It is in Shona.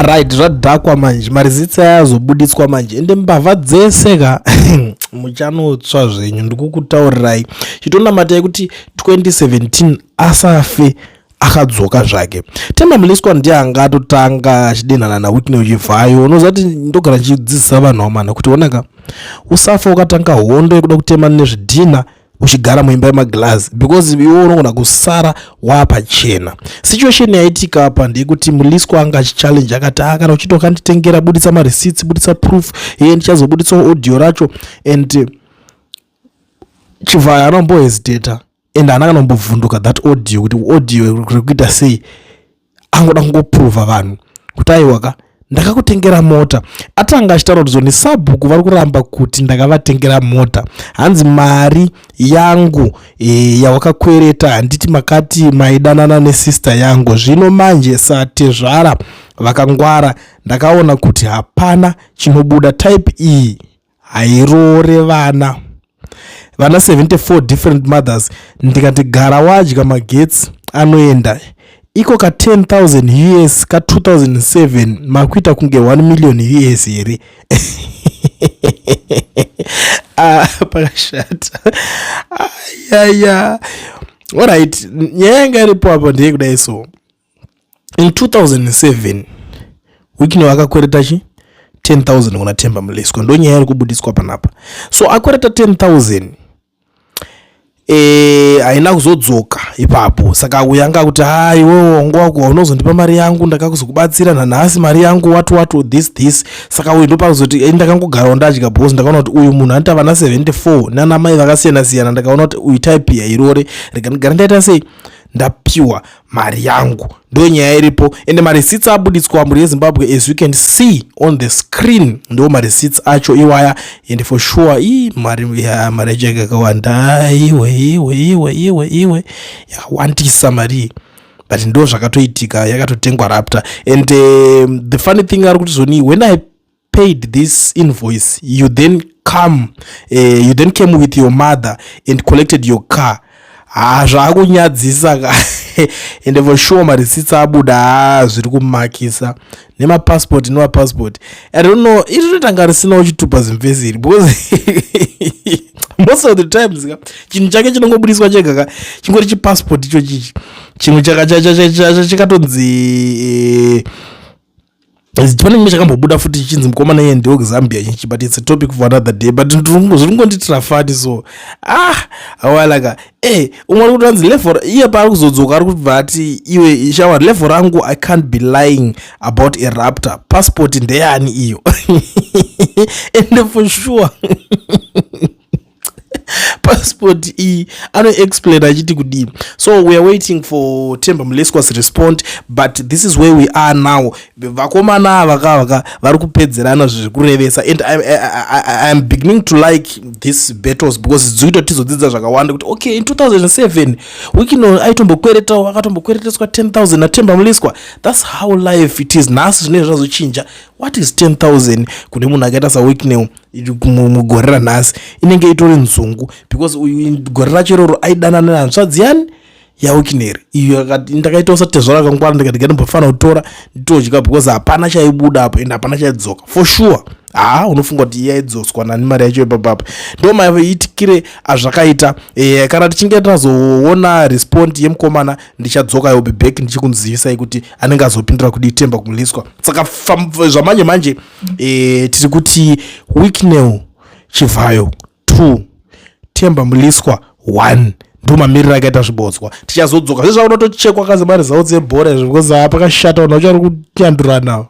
right zvadhakwa manje marizitsi ayazobuditswa manje ende mbavha dzese ka muchanotsva zvenyu ndikukutaurirai chitonamatai kuti 2017 asafe akadzoka zvake. Temba Mliswa ndiye angatotanga achidenhana naWhitney Chivhayo. Unoziva kuti ndogara ndichidzidzisa vanhu vamana kuti onaka usafa ukatanga hondo yekuda kutema nezvidhina uchigara muimba yemaglazi because iwe unogona kusara wapachena. Situation yaitika apa ndeyekuti Mliswa anga achichallenge akati kana uchitokanditengera budisa mareceipts budisa proof iye ndichazobudisa audio racho and Chivhayo anombohesitata and anakanombovhunduka that audio kuti audio rekuita sei angoda kungoprova vanhu kuti aiwaka ndakakutengera mota. Atanga achitaura kuti zoni sabhuku vari kuramba kuti ndakavatengera mota hanzi mari yangu yawakakwereta handiti makati maidanana nesister yangu zvino manje satezvara vakangwara ndakaona kuti hapana chinobuda type iyi hairore vana 74 different mothers ndikati gara wadya magetsi anoenda iko ka 10,000 US ka 2007 makuita kunge 1 million US here. Pakashata. Alright, nyanga iripo apo ndiye kudai so. In 2007 Whitney wakakwereta chi 10,000 kuna Temba Mliswa ndo nyaya iri kubudiswa panapa. So akwereta 10,000 haina kuzodzoka ipapo saka uyanga kuti iwewe ngwako unozondipa mari yangu ndakakuzokubatsira nanhasi mari yangu watu this saka uyu ndopazoti ndakangogara ndadya boss ndakaona kuti uyu munhu anoita vana 74 nana mai vakasiyana ndakaona kuti uyu type yairore rega ndigara ndaita sei ndapiwa mari yangu ndo nyaya iripo ende mareceipts abuditswa muri yeZimbabwe as you can see on the screen ndo mareceipts acho iwaya and for sure mari jega kawanda iwe yakawandisa mari but ndo zvakatoitika yakatotengwa Raptor and the funny thing ari kuti zoni when I paid this invoice you then came with your mother and collected your car. Zvakunyadzisa ka and for sure mareceipts abuda zviri kumakisa nemapassport passport. I don't know irotanga risina uchitupa zimveziri because most of the times chinhu chake chinongobudiswa chega ka chingori chipassport icho chichi chimwe chakatonzi pane chimwe chakambobuda futi chinzi mukomana iye ndio Zambia chinchi but it's a topic for another day but zvirikungonditira fati so awalaka umwe kuti anzi level iye paari kuzodzoka ari kubva ati iwe shower level rangu I can't be lying about a Raptor passport ndeyani iyo and for sure passport explain achiti kudini. So we are waiting for Temba Mliswa's response but this is where we are now. Vakomana vaka vari kupedzerana zvikurevesa and I am beginning to like these battles because dzito tizodzidza zvakawanda kuti okay in 2007 Whitney aitombokweletawo akatombokweleteswa 10,000 na Temba Mliswa. That's how life it is. Nhasi zvine zvazochinja. What is 10,000 kune munhu akaita saWhitney mugore ranhasi inenge itori nzungu because gore racho iroro aidanana nahanzvadzi yani yaWhitney iyo ndakaita usatezvara kangwara ndikati ndinofanira kutora nditodya because hapana chaibuda apo and hapana chaidzoka for sure. Unofunga kuti yaidzoswa nani mari yacho ipapapa ndo maiitikire azvakaita. Kana tichinge tazoona respond yemukomana ndichadzoka yobe back ndichikunzivisai kuti anenge azopindura kudi Temba Mliswa. Saka zvamanje manje tiri kuti Whitney Chivhayo 2 Temba Mliswa 1 ndo mamiriro akaita zvibodzwa. Tichazodzoka zvezvaunotochekwa kazi mari zao dzebhora zvikoza pakashata unachari kunyandurana.